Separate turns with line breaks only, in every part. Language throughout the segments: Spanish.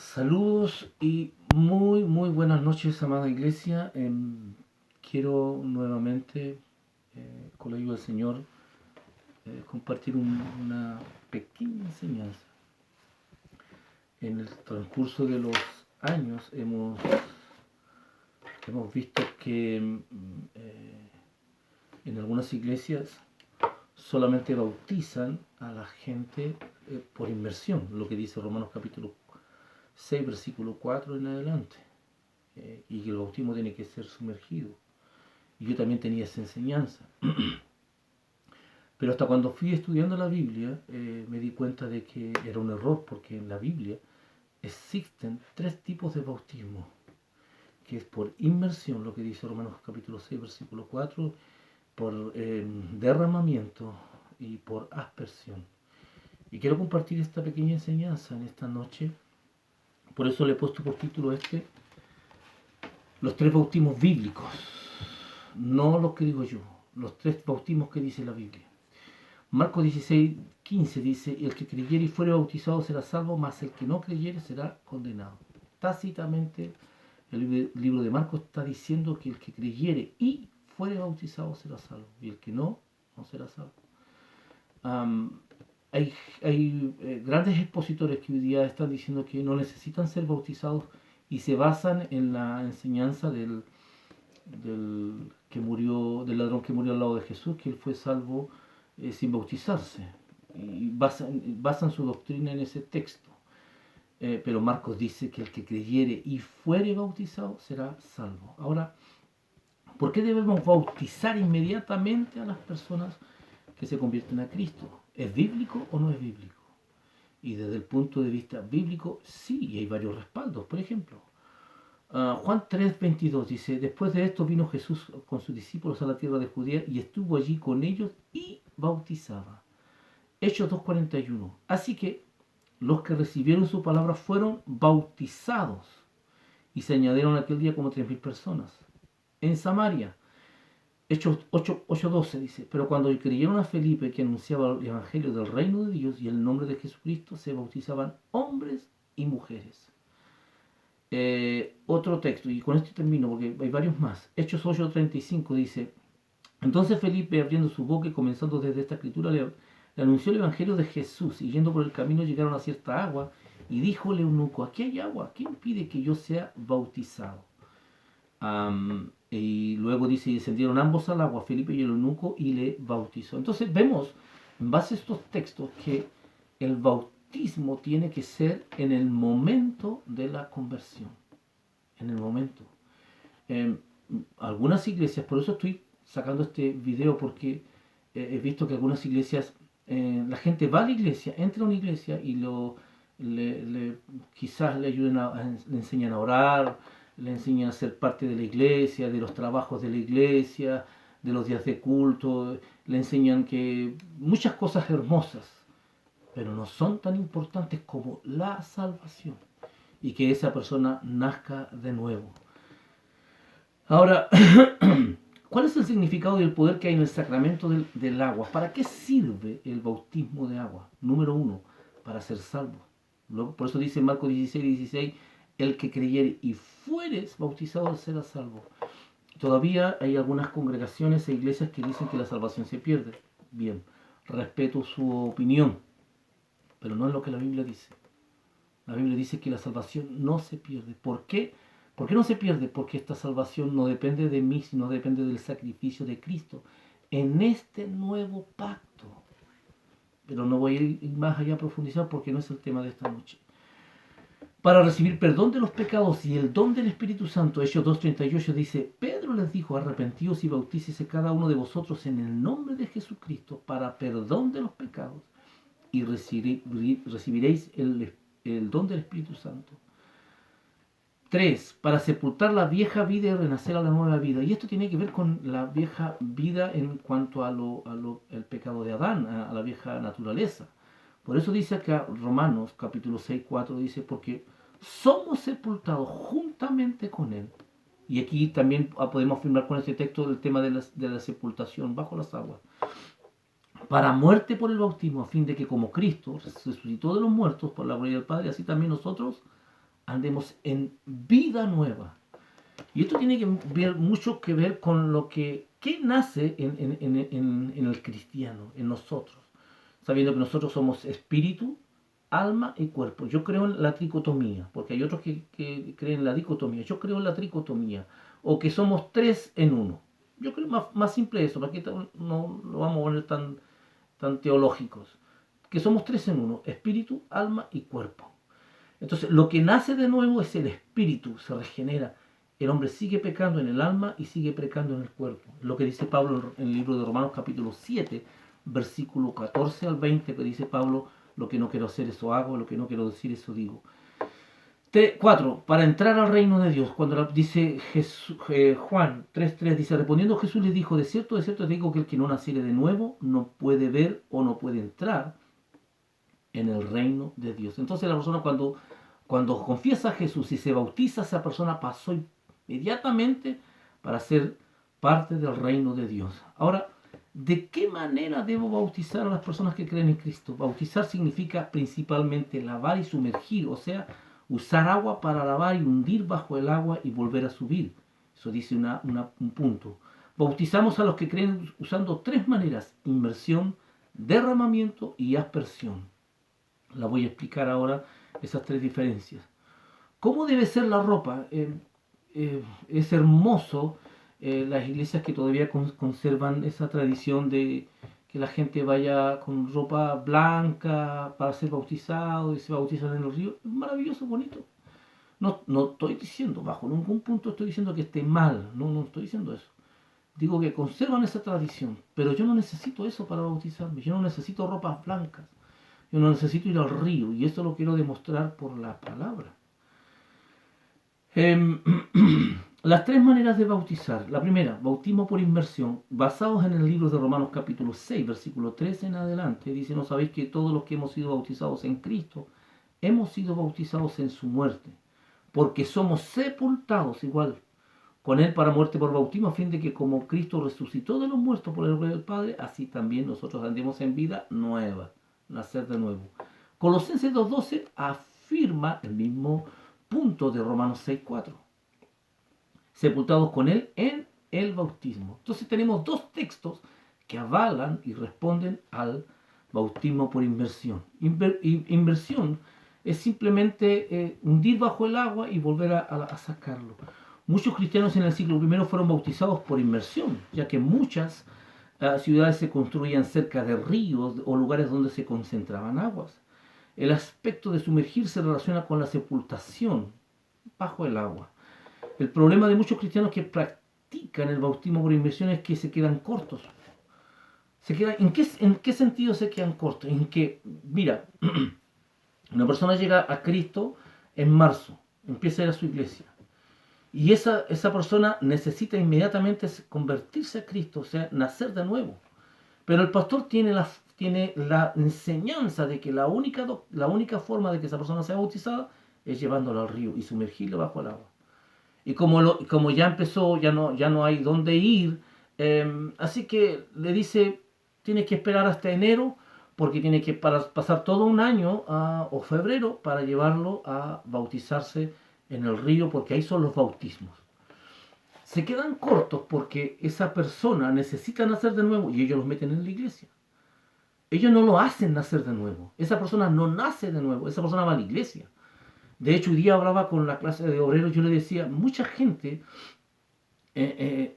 Saludos y muy buenas noches, amada iglesia. Quiero nuevamente, con la ayuda del Señor, compartir una pequeña enseñanza. En el transcurso de los años hemos visto que en algunas iglesias solamente bautizan a la gente por inmersión, lo que dice Romanos capítulo 6, versículo 4 en adelante, y que el bautismo tiene que ser sumergido. Y yo también tenía esa enseñanza. Pero hasta cuando fui estudiando la Biblia, me di cuenta de que era un error, porque en la Biblia existen tres tipos de bautismo, que es por inmersión, lo que dice Romanos capítulo 6, versículo 4, por derramamiento y por aspersión. Y quiero compartir esta pequeña enseñanza en esta noche. Por eso le he puesto por título los tres bautismos bíblicos, no los que digo yo, los tres bautismos que dice la Biblia. Marcos 16, 15 dice: el que creyere y fuere bautizado será salvo, mas el que no creyere será condenado. Tácitamente el libro de Marcos está diciendo que el que creyere y fuere bautizado será salvo, y el que no será salvo. Hay grandes expositores que hoy día están diciendo que no necesitan ser bautizados y se basan en la enseñanza del ladrón que murió al lado de Jesús, que él fue salvo sin bautizarse. Y basan su doctrina en ese texto. Pero Marcos dice que el que creyere y fuere bautizado será salvo. Ahora, ¿por qué debemos bautizar inmediatamente a las personas que se convierten a Cristo? ¿Es bíblico o no es bíblico? Y desde el punto de vista bíblico, sí, y hay varios respaldos. Por ejemplo, Juan 3:22 dice: después de esto vino Jesús con sus discípulos a la tierra de Judea y estuvo allí con ellos y bautizaba. Hechos 2:41. Así que los que recibieron su palabra fueron bautizados y se añadieron aquel día como 3.000 personas. En Samaria, Hechos 8:12 dice: pero cuando creyeron a Felipe, que anunciaba el evangelio del reino de Dios y el nombre de Jesucristo, se bautizaban hombres y mujeres. Otro texto, y con esto termino porque hay varios más. Hechos 8:35 dice: entonces Felipe, abriendo su boca y comenzando desde esta escritura, le anunció el evangelio de Jesús, y yendo por el camino llegaron a cierta agua, y díjole eunuco: aquí hay agua, ¿quién impide que yo sea bautizado? Y luego dice: y descendieron ambos al agua, Felipe y el eunuco, y le bautizó. Entonces vemos, en base a estos textos, que el bautismo tiene que ser en el momento de la conversión. En el momento. Algunas iglesias, por eso estoy sacando este video, porque he visto que algunas iglesias, la gente va a la iglesia, entra a una iglesia y quizás le ayuden le enseñan a orar, le enseñan a ser parte de la iglesia, de los trabajos de la iglesia, de los días de culto, le enseñan que muchas cosas hermosas, pero no son tan importantes como la salvación y que esa persona nazca de nuevo. Ahora, ¿cuál es el significado y el poder que hay en el sacramento del agua? ¿Para qué sirve el bautismo de agua? Número 1, para ser salvo. Por eso dice Marcos 16:16: el que creyere y fueres bautizado será salvo. Todavía hay algunas congregaciones e iglesias que dicen que la salvación se pierde. Bien, respeto su opinión, pero no es lo que la Biblia dice. La Biblia dice que la salvación no se pierde. ¿Por qué? ¿Por qué no se pierde? Porque esta salvación no depende de mí, sino depende del sacrificio de Cristo en este nuevo pacto. Pero no voy a ir más allá a profundizar porque no es el tema de esta noche. Para recibir perdón de los pecados y el don del Espíritu Santo, Hechos 2:38 dice: Pedro les dijo: arrepentíos y bautícese cada uno de vosotros en el nombre de Jesucristo para perdón de los pecados y recibiréis el don del Espíritu Santo. 3. Para sepultar la vieja vida y renacer a la nueva vida. Y esto tiene que ver con la vieja vida en cuanto el pecado de Adán, a la vieja naturaleza. Por eso dice acá Romanos capítulo 6:4, dice: porque somos sepultados juntamente con Él. Y aquí también podemos afirmar con este texto el tema de la sepultación bajo las aguas. Para muerte por el bautismo, a fin de que como Cristo resucitó de los muertos por la gloria del Padre, así también nosotros andemos en vida nueva. Y esto tiene que ver mucho que ver con lo que nace en el cristiano, en nosotros, sabiendo que nosotros somos espíritu, alma y cuerpo. Yo creo en la tricotomía, porque hay otros que creen en la dicotomía. Yo creo en la tricotomía, o que somos tres en uno. Yo creo más simple eso, para que no lo vamos a poner tan teológicos. Que somos tres en uno, espíritu, alma y cuerpo. Entonces, lo que nace de nuevo es el espíritu, se regenera. El hombre sigue pecando en el alma y sigue pecando en el cuerpo. Lo que dice Pablo en el libro de Romanos capítulo 7, versículo 14 al 20, que dice Pablo, lo que no quiero hacer eso hago, lo que no quiero decir eso digo. 4. Para entrar al reino de Dios, cuando dice Juan 3.3, dice, respondiendo Jesús les dijo, de cierto te digo que el que no naciere de nuevo no puede ver o no puede entrar en el reino de Dios. Entonces la persona cuando confiesa a Jesús y se bautiza, esa persona pasó inmediatamente para ser parte del reino de Dios. Ahora, ¿de qué manera debo bautizar a las personas que creen en Cristo? Bautizar significa principalmente lavar y sumergir, o sea, usar agua para lavar y hundir bajo el agua y volver a subir. Eso dice un punto. Bautizamos a los que creen usando tres maneras: inmersión, derramamiento y aspersión. La voy a explicar ahora, esas tres diferencias. ¿Cómo debe ser la ropa? Es hermoso las iglesias que todavía conservan esa tradición de que la gente vaya con ropa blanca para ser bautizado y se bautizan en los ríos. Es maravilloso, bonito. No estoy diciendo, bajo ningún punto estoy diciendo que esté mal, no estoy diciendo eso. Digo que conservan esa tradición, pero yo no necesito eso para bautizarme, yo no necesito ropas blancas. Yo no necesito ir al río, y esto lo quiero demostrar por la palabra. Las tres maneras de bautizar. La primera, bautismo por inmersión, basados en el libro de Romanos capítulo 6, versículo 13 en adelante. Dice, ¿no sabéis que todos los que hemos sido bautizados en Cristo, hemos sido bautizados en su muerte? Porque somos sepultados igual con él para muerte por bautismo, a fin de que como Cristo resucitó de los muertos por el gloria del Padre, así también nosotros andemos en vida nueva, nacer de nuevo. Colosenses 2.12 afirma el mismo punto de Romanos 6.4. Sepultados con él en el bautismo. Entonces tenemos dos textos que avalan y responden al bautismo por inmersión. Inmersión es simplemente hundir bajo el agua y volver a sacarlo. Muchos cristianos en el siglo I fueron bautizados por inmersión, ya que muchas ciudades se construían cerca de ríos o lugares donde se concentraban aguas. El aspecto de sumergir se relaciona con la sepultación bajo el agua. El problema de muchos cristianos que practican el bautismo por inmersión es que se quedan cortos. ¿En qué sentido se quedan cortos? En que, mira, una persona llega a Cristo en marzo, empieza a ir a su iglesia. Y esa persona necesita inmediatamente convertirse a Cristo, o sea, nacer de nuevo. Pero el pastor tiene la enseñanza de que la única forma de que esa persona sea bautizada es llevándola al río y sumergirla bajo el agua. Y como ya empezó, ya no hay dónde ir, así que le dice, tienes que esperar hasta enero, porque tiene que pasar todo un año o febrero para llevarlo a bautizarse en el río, porque ahí son los bautismos. Se quedan cortos porque esa persona necesita nacer de nuevo y ellos los meten en la iglesia. Ellos no lo hacen nacer de nuevo. Esa persona no nace de nuevo, esa persona va a la iglesia. De hecho, hoy día hablaba con la clase de obreros, yo le decía, mucha gente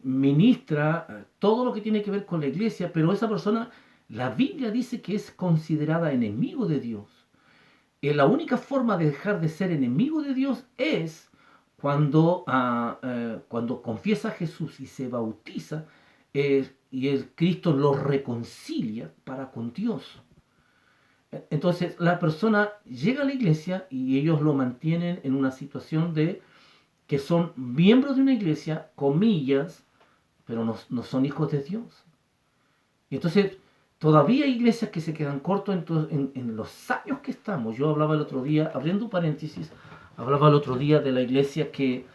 ministra todo lo que tiene que ver con la iglesia, pero esa persona, la Biblia dice que es considerada enemigo de Dios. La única forma de dejar de ser enemigo de Dios es cuando confiesa a Jesús y se bautiza y el Cristo lo reconcilia para con Dios. Entonces la persona llega a la iglesia y ellos lo mantienen en una situación de que son miembros de una iglesia, comillas, pero no son hijos de Dios. Y entonces todavía hay iglesias que se quedan cortos en los años que estamos. Yo hablaba el otro día, abriendo un paréntesis, hablaba el otro día de la iglesia que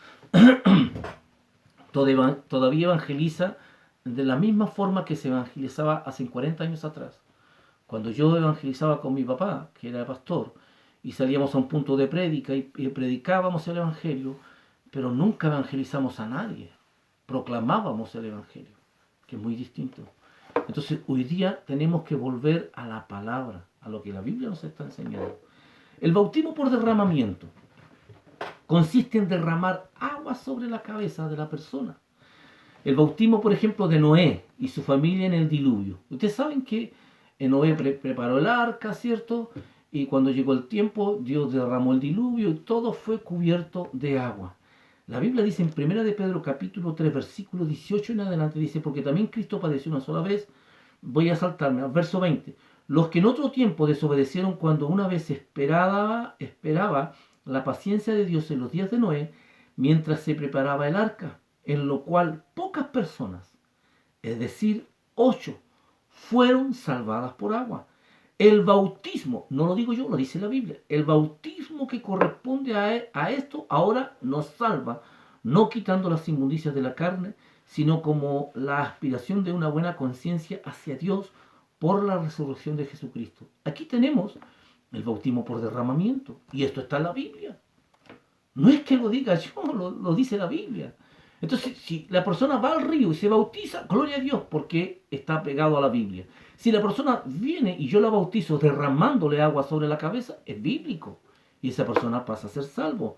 todavía evangeliza de la misma forma que se evangelizaba hace 40 años atrás. Cuando yo evangelizaba con mi papá, que era pastor, y salíamos a un punto de prédica y predicábamos el Evangelio, pero nunca evangelizamos a nadie, proclamábamos el Evangelio, que es muy distinto. Entonces hoy día tenemos que volver a la palabra, a lo que la Biblia nos está enseñando. El bautismo por derramamiento consiste en derramar agua sobre la cabeza de la persona. El bautismo, por ejemplo, de Noé y su familia en el diluvio. Ustedes saben que Noé preparó el arca, ¿cierto? Y cuando llegó el tiempo, Dios derramó el diluvio y todo fue cubierto de agua. La Biblia dice en 1 de Pedro capítulo 3, versículo 18 en adelante, dice, porque también Cristo padeció una sola vez. Voy a saltarme al verso 20. Los que en otro tiempo desobedecieron cuando una vez esperaba la paciencia de Dios en los días de Noé, mientras se preparaba el arca, en lo cual pocas personas, es decir, 8, fueron salvadas por agua. El bautismo, no lo digo yo, lo dice la Biblia, el bautismo que corresponde a esto ahora nos salva, no quitando las inmundicias de la carne, sino como la aspiración de una buena conciencia hacia Dios por la resurrección de Jesucristo. Aquí tenemos el bautismo por derramamiento, y esto está en la Biblia. No es que lo diga yo, lo dice la Biblia. Entonces, si la persona va al río y se bautiza, gloria a Dios, porque está pegado a la Biblia. Si la persona viene y yo la bautizo derramándole agua sobre la cabeza, es bíblico. Y esa persona pasa a ser salvo.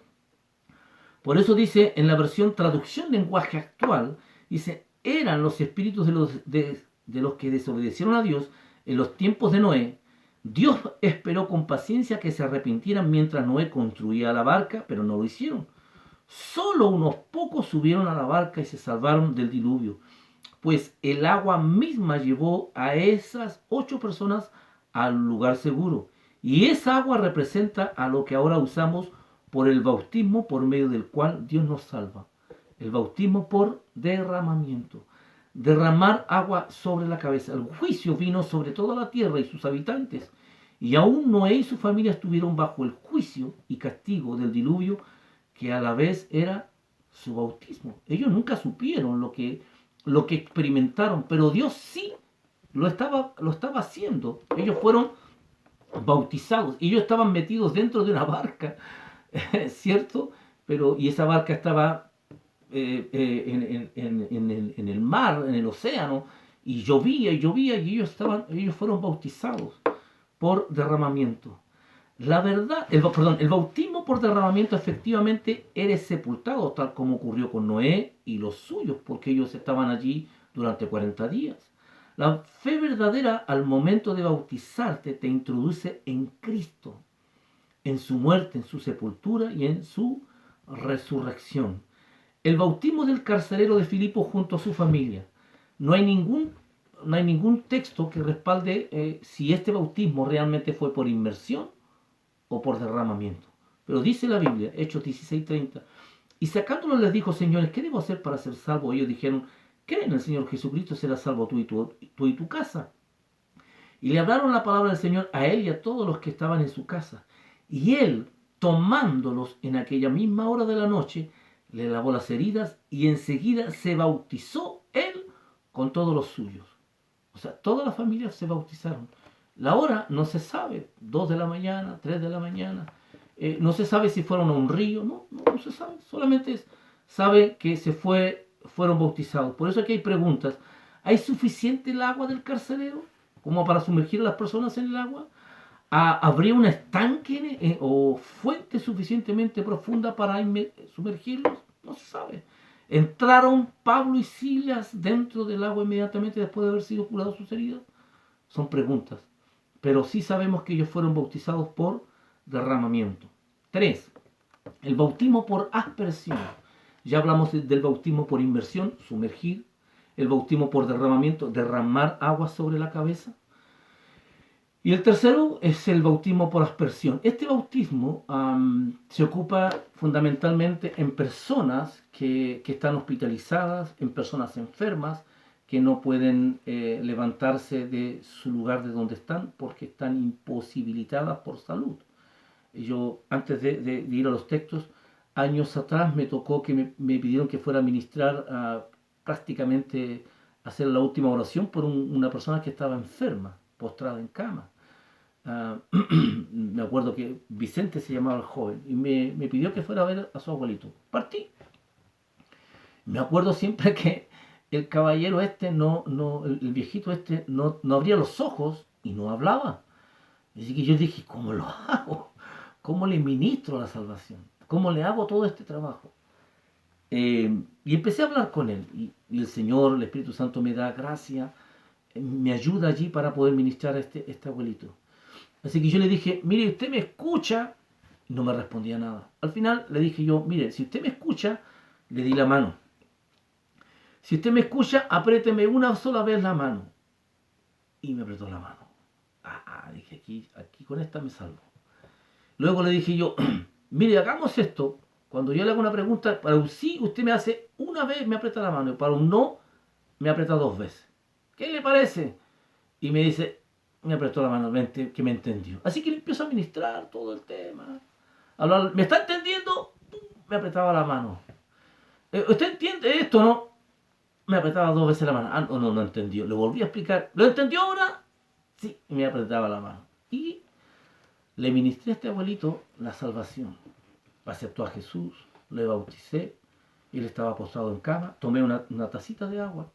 Por eso dice en la versión traducción lenguaje actual, dice, eran los espíritus de los que desobedecieron a Dios en los tiempos de Noé. Dios esperó con paciencia que se arrepintieran mientras Noé construía la barca, pero no lo hicieron. Solo unos pocos subieron a la barca y se salvaron del diluvio, pues el agua misma llevó a esas 8 personas al lugar seguro. Y esa agua representa a lo que ahora usamos por el bautismo por medio del cual Dios nos salva. El bautismo por derramamiento. Derramar agua sobre la cabeza. El juicio vino sobre toda la tierra y sus habitantes. Y aún Noé y su familia estuvieron bajo el juicio y castigo del diluvio, que a la vez era su bautismo. Ellos nunca supieron lo que experimentaron, pero Dios sí lo estaba haciendo. Ellos fueron bautizados, ellos estaban metidos dentro de una barca, ¿cierto? Y esa barca estaba en el mar, en el océano, y llovía y llovía, y ellos fueron bautizados por derramamiento. La verdad, el bautismo por derramamiento, efectivamente eres sepultado, tal como ocurrió con Noé y los suyos, porque ellos estaban allí durante 40 días. La fe verdadera al momento de bautizarte te introduce en Cristo, en su muerte, en su sepultura y en su resurrección. El bautismo del carcelero de Filipo junto a su familia. No hay ningún texto que respalde si este bautismo realmente fue por inmersión o por derramamiento. Pero dice la Biblia, Hechos 16:30, y sacándolo les dijo, señores, ¿qué debo hacer para ser salvo? Ellos dijeron, cree en el Señor Jesucristo, serás salvo tú y tu casa. Y le hablaron la palabra del Señor a él y a todos los que estaban en su casa. Y él, tomándolos en aquella misma hora de la noche, le lavó las heridas y enseguida se bautizó él con todos los suyos. O sea, todas las familias se bautizaron. La hora no se sabe, 2 de la mañana, 3 de la mañana. No se sabe si fueron a un río, no se sabe. Solamente sabe que fueron bautizados. Por eso aquí hay preguntas. ¿Hay suficiente el agua del carcelero como para sumergir a las personas en el agua? ¿Habría un estanque o fuente suficientemente profunda para sumergirlos? No se sabe. ¿Entraron Pablo y Silas dentro del agua inmediatamente después de haber sido curados sus heridas? Son preguntas. Pero sí sabemos que ellos fueron bautizados por derramamiento. 3. El bautismo por aspersión. Ya hablamos del bautismo por inmersión, sumergir. El bautismo por derramamiento, derramar agua sobre la cabeza. Y el tercero es el bautismo por aspersión. Este bautismo se ocupa fundamentalmente en personas que están hospitalizadas, en personas enfermas, que no pueden levantarse de su lugar de donde están porque están imposibilitadas por salud. Yo, antes de ir a los textos, años atrás me tocó que me pidieron que fuera a ministrar, prácticamente hacer la última oración por una persona que estaba enferma, postrada en cama. me acuerdo que Vicente se llamaba el joven, y me pidió que fuera a ver a su abuelito. Partí. Me acuerdo siempre que el caballero este, el viejito este, no abría los ojos y no hablaba. Así que yo dije, ¿cómo lo hago? ¿Cómo le ministro la salvación? ¿Cómo le hago todo este trabajo? Y empecé a hablar con él. Y el Señor, el Espíritu Santo me da gracia, me ayuda allí para poder ministrar a este abuelito. Así que yo le dije, mire, usted me escucha. Y no me respondía nada. Al final le dije yo, mire, si usted me escucha, le di la mano. Si usted me escucha, apriéteme una sola vez la mano. Y me apretó la mano. Dije, aquí con esta me salvo. Luego le dije yo, mire, hagamos esto. Cuando yo le hago una pregunta, para un sí, usted me hace una vez, me aprieta la mano. Y para un no, me aprieta 2 veces. ¿Qué le parece? Y me dice, me apretó la mano, que me entendió. Así que le empiezo a ministrar todo el tema. Hablar, ¿me está entendiendo? Me apretaba la mano. ¿Usted entiende esto, no? Me apretaba 2 veces la mano. No entendió. Le volví a explicar. ¿Lo entendió ahora? Sí, y me apretaba la mano. Y le ministré a este abuelito la salvación. Aceptó a Jesús, le bauticé, él estaba postrado en cama, tomé una tacita de agua,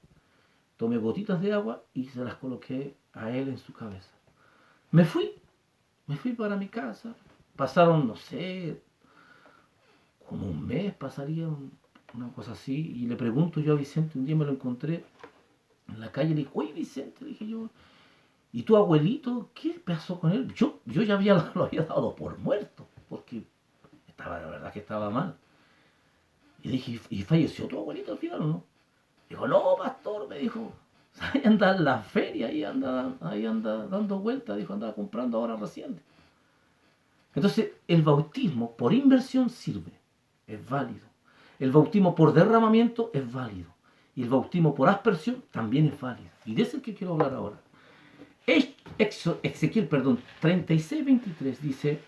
tomé gotitas de agua y se las coloqué a él en su cabeza. Me fui para mi casa. Pasaron, no sé, como un mes pasaría, una cosa así, y le pregunto yo a Vicente, un día me lo encontré en la calle, le dije, oye Vicente, le dije yo, ¿y tu abuelito qué pasó con él? Yo ya lo había dado por muerto, porque la verdad que estaba mal. Y dije, ¿y falleció tu abuelito al final o no? Dijo, no, pastor, me dijo, ahí anda en la feria, ahí anda dando vueltas, dijo, andaba comprando ahora recién. Entonces, el bautismo por inversión sirve, es válido. El bautismo por derramamiento es válido. Y el bautismo por aspersión también es válido. Y de ese es el que quiero hablar ahora. Ezequiel 36:23 dice,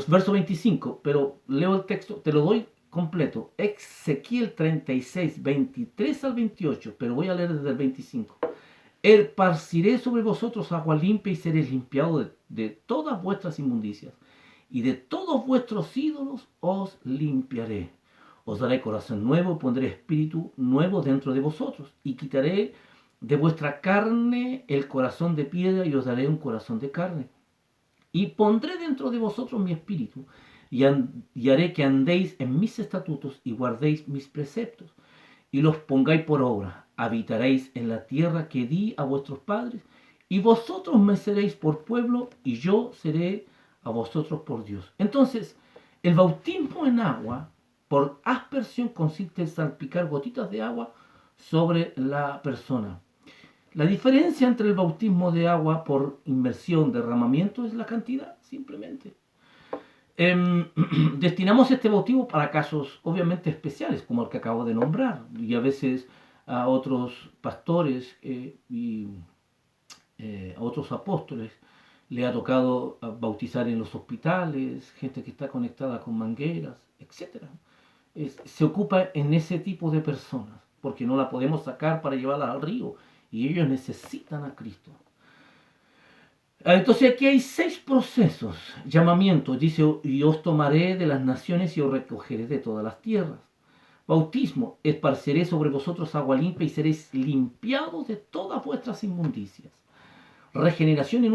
verso 25, pero leo el texto, te lo doy completo. Ezequiel 36:23 al 28, pero voy a leer desde el 25. Esparciré sobre vosotros agua limpia y seréis limpiados de todas vuestras inmundicias, y de todos vuestros ídolos os limpiaré. Os daré corazón nuevo, pondré espíritu nuevo dentro de vosotros, y quitaré de vuestra carne el corazón de piedra, y os daré un corazón de carne. Y pondré dentro de vosotros mi espíritu, y haré que andéis en mis estatutos y guardéis mis preceptos, y los pongáis por obra. Habitaréis en la tierra que di a vuestros padres, y vosotros me seréis por pueblo, y yo seré a vosotros por Dios. Entonces, el bautismo en agua, por aspersión, consiste en salpicar gotitas de agua sobre la persona. La diferencia entre el bautismo de agua por inmersión, derramamiento, es la cantidad, simplemente. Destinamos este bautismo para casos obviamente especiales, como el que acabo de nombrar, y a veces a otros pastores y a otros apóstoles le ha tocado bautizar en los hospitales, gente que está conectada con mangueras, etc. Se ocupa en ese tipo de personas, porque no la podemos sacar para llevarla al río, y ellos necesitan a Cristo. Entonces aquí hay 6 procesos. Llamamiento, dice, y os tomaré de las naciones y os recogeré de todas las tierras. Bautismo, esparceré sobre vosotros agua limpia y seréis limpiados de todas vuestras inmundicias. Regeneración y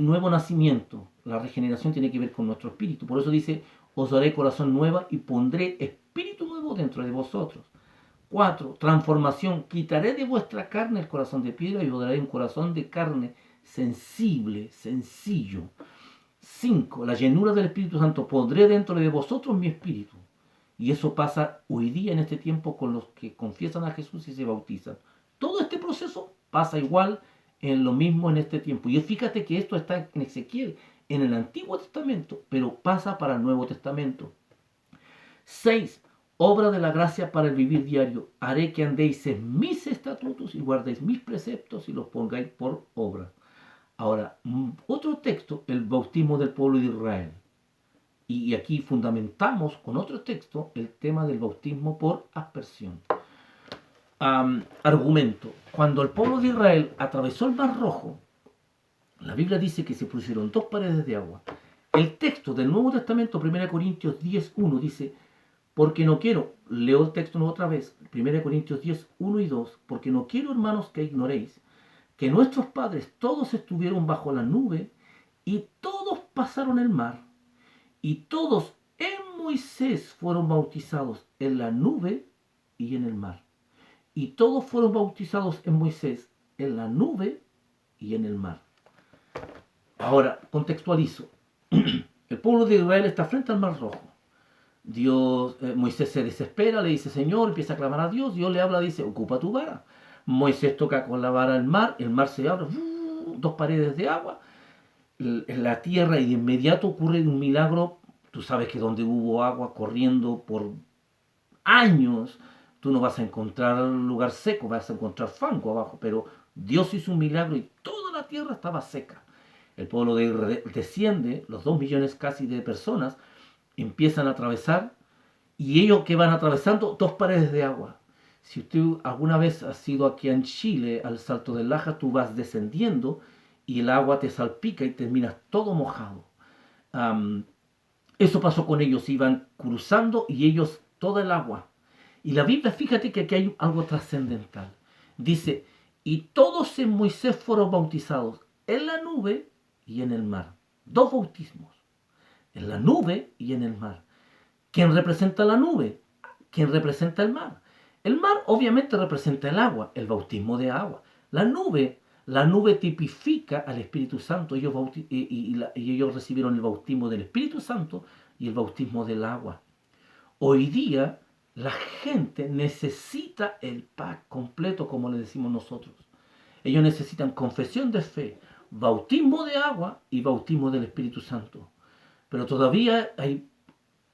nuevo nacimiento. La regeneración tiene que ver con nuestro espíritu. Por eso dice, os daré corazón nuevo y pondré espíritu nuevo dentro de vosotros. 4. Transformación, quitaré de vuestra carne el corazón de piedra y os daré un corazón de carne sensible, sencillo. 5. La llenura del Espíritu Santo, pondré dentro de vosotros mi espíritu. Y eso pasa hoy día en este tiempo con los que confiesan a Jesús y se bautizan. Todo este proceso pasa igual en lo mismo en este tiempo. Y fíjate que esto está en Ezequiel, en el Antiguo Testamento, pero pasa para el Nuevo Testamento. 6. Obra de la gracia para el vivir diario. Haré que andéis en mis estatutos y guardéis mis preceptos y los pongáis por obra. Ahora, otro texto, el bautismo del pueblo de Israel. Y aquí fundamentamos con otro texto el tema del bautismo por aspersión. Argumento. Cuando el pueblo de Israel atravesó el Mar Rojo, La Biblia dice que se pusieron dos paredes de agua. El texto del Nuevo Testamento, 1 Corintios 10:1, dice, porque no quiero, leo el texto otra vez, 1 Corintios 10:1 y 2, porque no quiero, hermanos, que ignoréis que nuestros padres todos estuvieron bajo la nube y todos pasaron el mar y todos en Moisés fueron bautizados en la nube y en el mar. Y todos fueron bautizados en Moisés en la nube y en el mar. Ahora, contextualizo. El pueblo de Israel está frente al Mar Rojo. Moisés se desespera, le dice, Señor, empieza a clamar a Dios. Dios le habla, dice, ocupa tu vara. Moisés toca con la vara el mar se abre, dos paredes de agua en la tierra y de inmediato ocurre un milagro. Tú sabes que donde hubo agua corriendo por años, tú no vas a encontrar un lugar seco, vas a encontrar fango abajo, pero Dios hizo un milagro y toda la tierra estaba seca. El pueblo desciende, los 2 millones casi de personas empiezan a atravesar y ellos que van atravesando dos paredes de agua. Si usted alguna vez ha ido aquí en Chile al Salto del Laja, tú vas descendiendo y el agua te salpica y terminas todo mojado. Eso pasó con ellos, iban cruzando y ellos toda el agua. Y la Biblia, fíjate que aquí hay algo trascendental. Dice, y todos en Moisés fueron bautizados en la nube y en el mar. Dos bautismos, en la nube y en el mar. ¿Quién representa la nube? ¿Quién representa el mar? El mar obviamente representa el agua, el bautismo de agua. La nube tipifica al Espíritu Santo. Ellos recibieron el bautismo del Espíritu Santo y el bautismo del agua. Hoy día la gente necesita el pack completo, como le decimos nosotros. Ellos necesitan confesión de fe, bautismo de agua y bautismo del Espíritu Santo. Pero todavía hay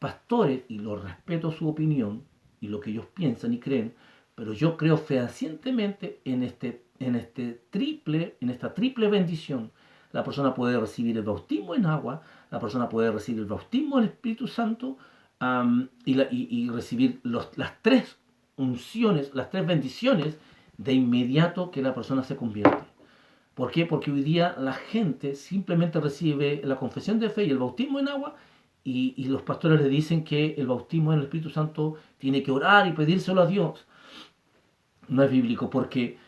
pastores, y lo respeto su opinión y lo que ellos piensan y creen, pero yo creo fehacientemente en esta triple bendición. La persona puede recibir el bautismo en agua, la persona puede recibir el bautismo del Espíritu Santo y recibir las tres unciones, las tres bendiciones de inmediato que la persona se convierte. ¿Por qué? Porque hoy día la gente simplemente recibe la confesión de fe y el bautismo en agua y los pastores le dicen que el bautismo en el Espíritu Santo tiene que orar y pedírselo a Dios. No es bíblico porque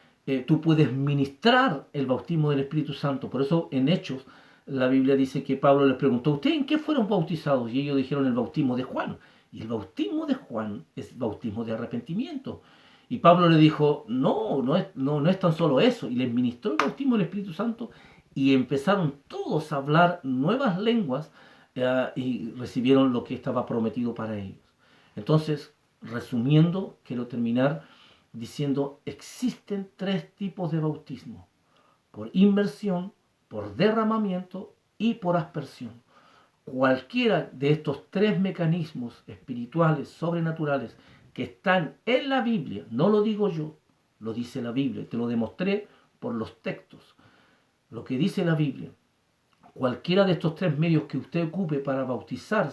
tú puedes ministrar el bautismo del Espíritu Santo. Por eso en Hechos la Biblia dice que Pablo les preguntó, ¿ustedes en qué fueron bautizados? Y ellos dijeron el bautismo de Juan. Y el bautismo de Juan es bautismo de arrepentimiento. Y Pablo le dijo, no es tan solo eso. Y les ministró el bautismo del Espíritu Santo y empezaron todos a hablar nuevas lenguas y recibieron lo que estaba prometido para ellos. Entonces, resumiendo, quiero terminar diciendo, existen tres tipos de bautismo: por inmersión, por derramamiento y por aspersión. Cualquiera de estos tres mecanismos espirituales, sobrenaturales, que están en la Biblia, no lo digo yo, lo dice la Biblia, te lo demostré por los textos, lo que dice la Biblia. Cualquiera de estos tres medios que usted ocupe para bautizar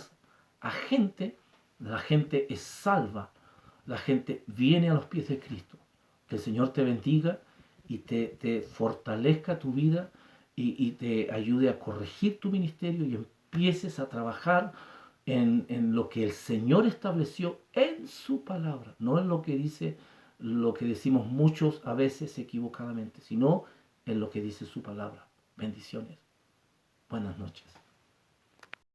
a gente, la gente es salva, la gente viene a los pies de Cristo. Que el Señor te bendiga y te fortalezca tu vida y te ayude a corregir tu ministerio y empieces a trabajar en lo que el Señor estableció en su palabra, no en lo que dice, lo que decimos muchos a veces equivocadamente, sino en lo que dice su palabra. Bendiciones. Buenas noches.